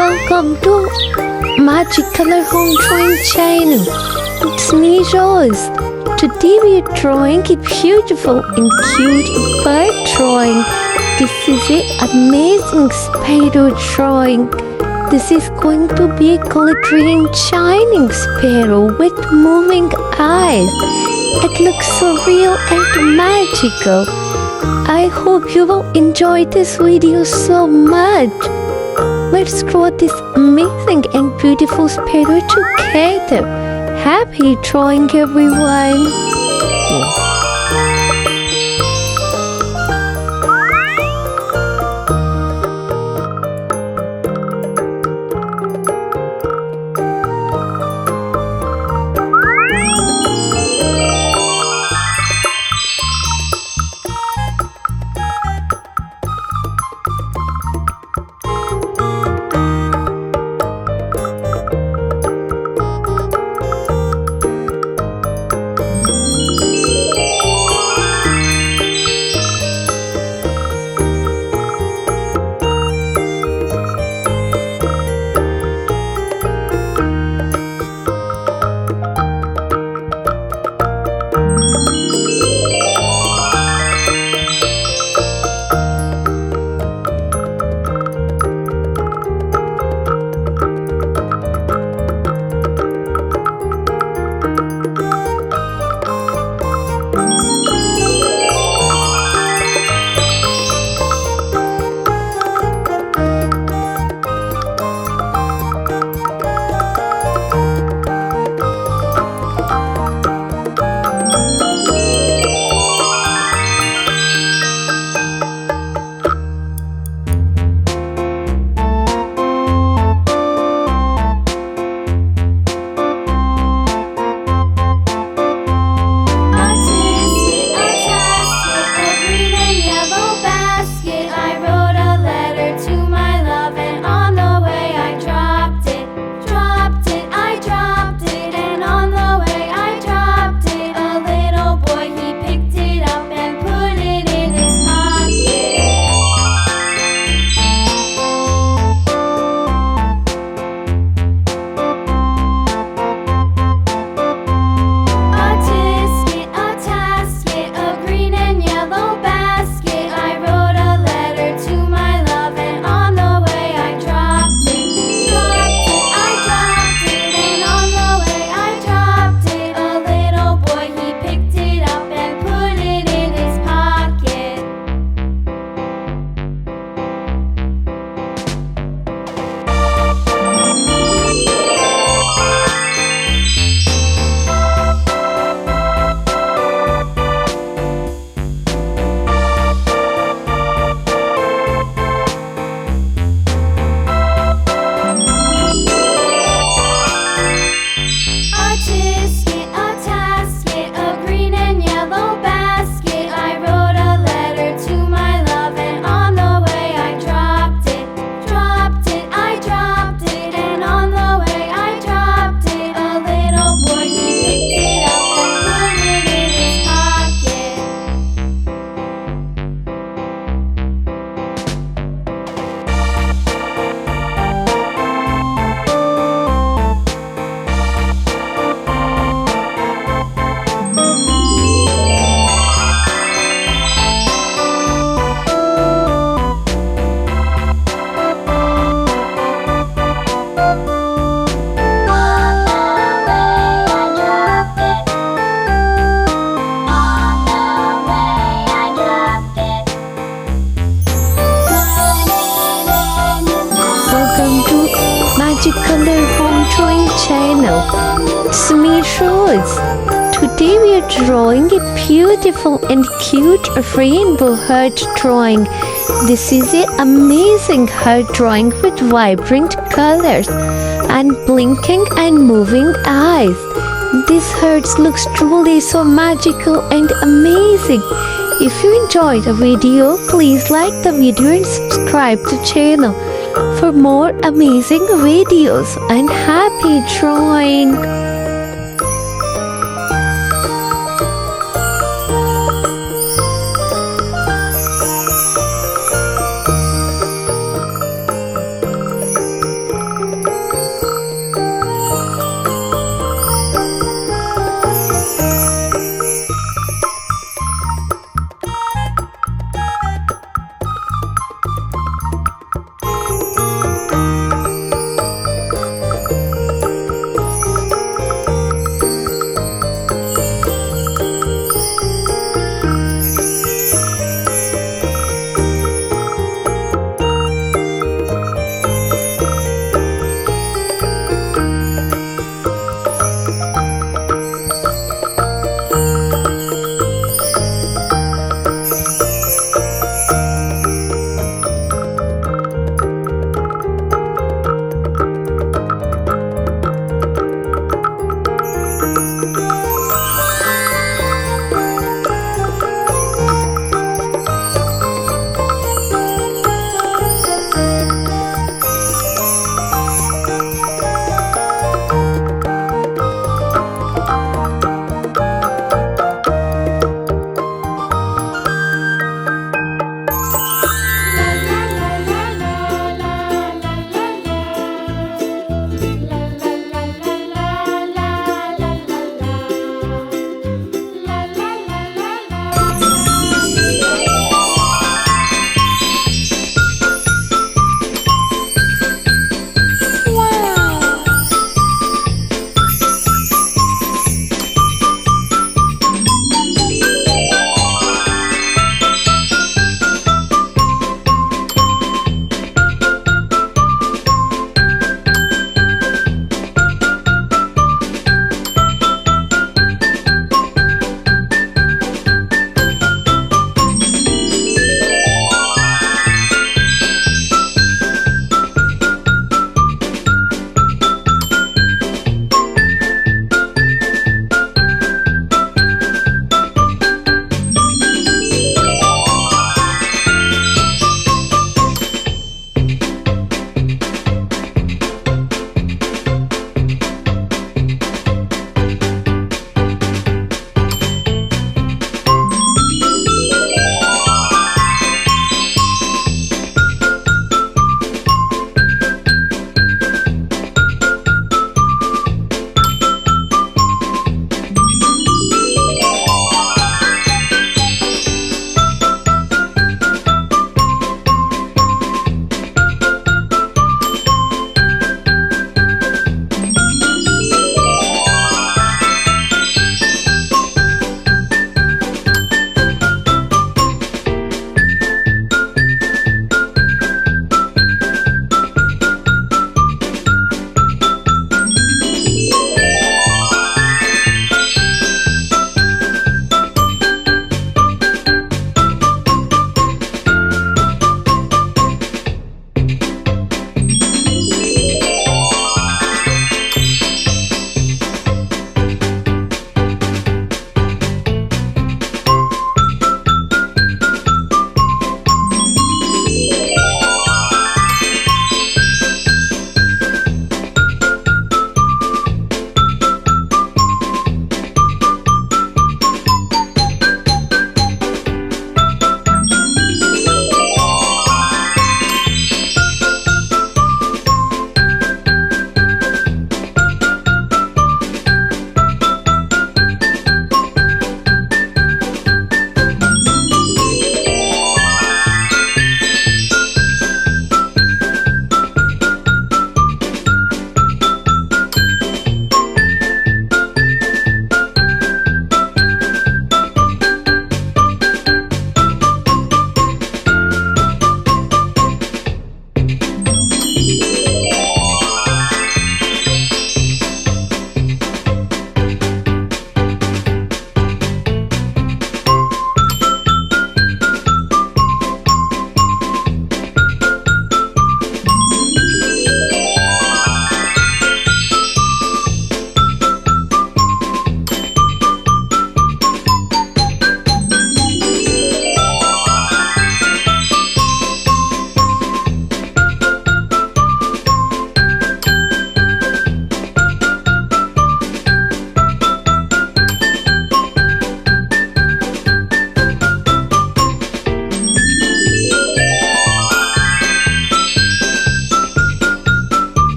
welcome to Magic Color Home Drawing Channel. It's me, Rose. Today we are drawing a beautiful and cute bird drawing. This is an amazing Sparrow drawing. This is going to be a glittering, shining sparrow with moving eyes. It looks so real and magical. I hope you will enjoy this video so much. Let's draw this amazing and beautiful sparrow together. Happy drawing, everyone! Magic Color Home Drawing Channel. It's me, Rose. Today we are drawing a beautiful and cute rainbow heart drawing. This is an amazing heart drawing with vibrant colors and blinking and moving eyes. This heart looks truly so magical and amazing. If you enjoyed the video, please like the video and subscribe to the channel for more amazing videos, and happy drawing!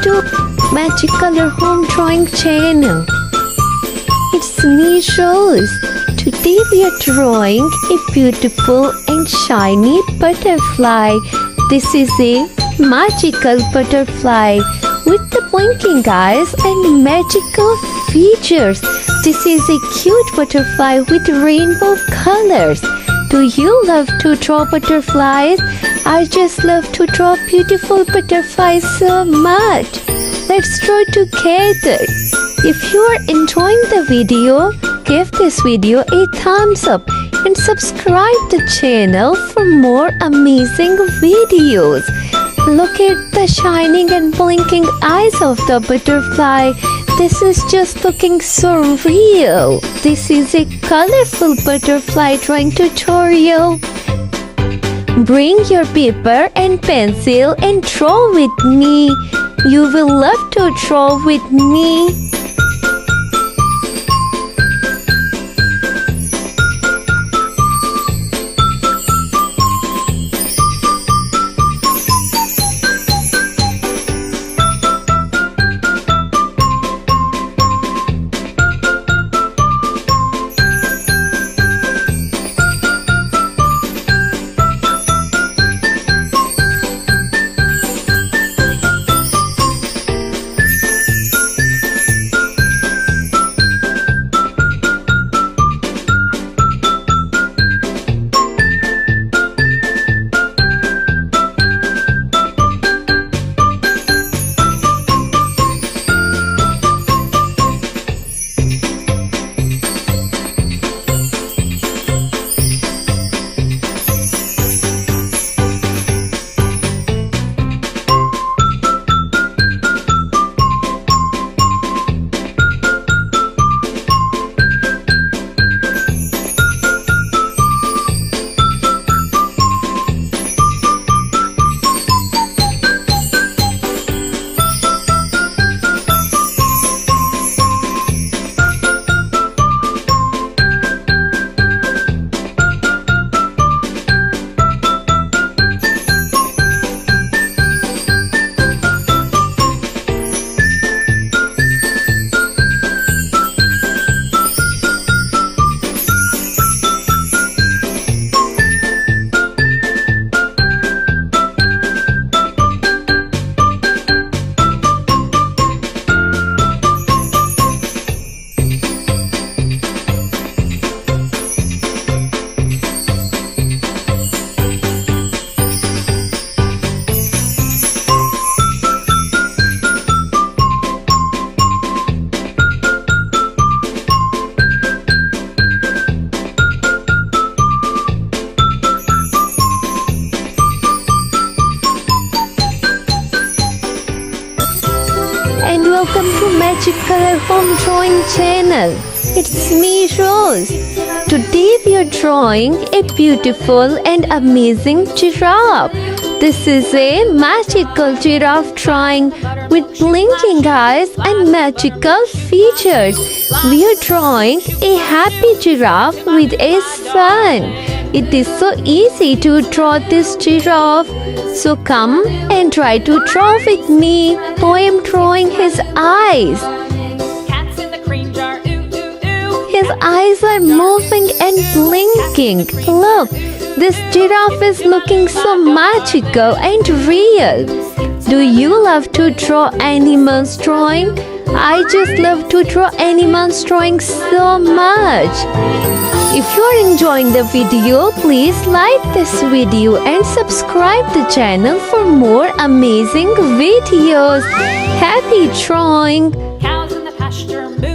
to Magic Color Home Drawing channel. It's me, Rose. Today we are drawing a beautiful and shiny butterfly. This is a magical butterfly with the blinking eyes and magical features. This is a cute butterfly with rainbow colors. Do you love to draw butterflies? I just love to draw beautiful butterflies so much. Let's draw together. If you are enjoying the video, give this video a thumbs up and subscribe the channel for more amazing videos. Look at the shining and blinking eyes of the butterfly. This is just looking so real. This is a colorful butterfly drawing tutorial. Bring your paper and pencil and draw with me. You will love to draw with me. And welcome to Magic Color Home Drawing channel. It's me, Rose. Today we are drawing a beautiful and amazing giraffe. This is a magical giraffe drawing with blinking eyes and magical features. We are drawing a happy giraffe with a sun. It is so easy to draw this giraffe. So come and try to draw with me. I am drawing his eyes. Cats in the cream jar, ooh, ooh, ooh. His eyes are moving and blinking. Look, this giraffe is looking so magical and real. Do you love to draw animals drawing? I just love to draw animals drawing so much. If you're enjoying the video, please like this video and subscribe the channel for more amazing videos. Happy drawing! Cows in the pasture, moo,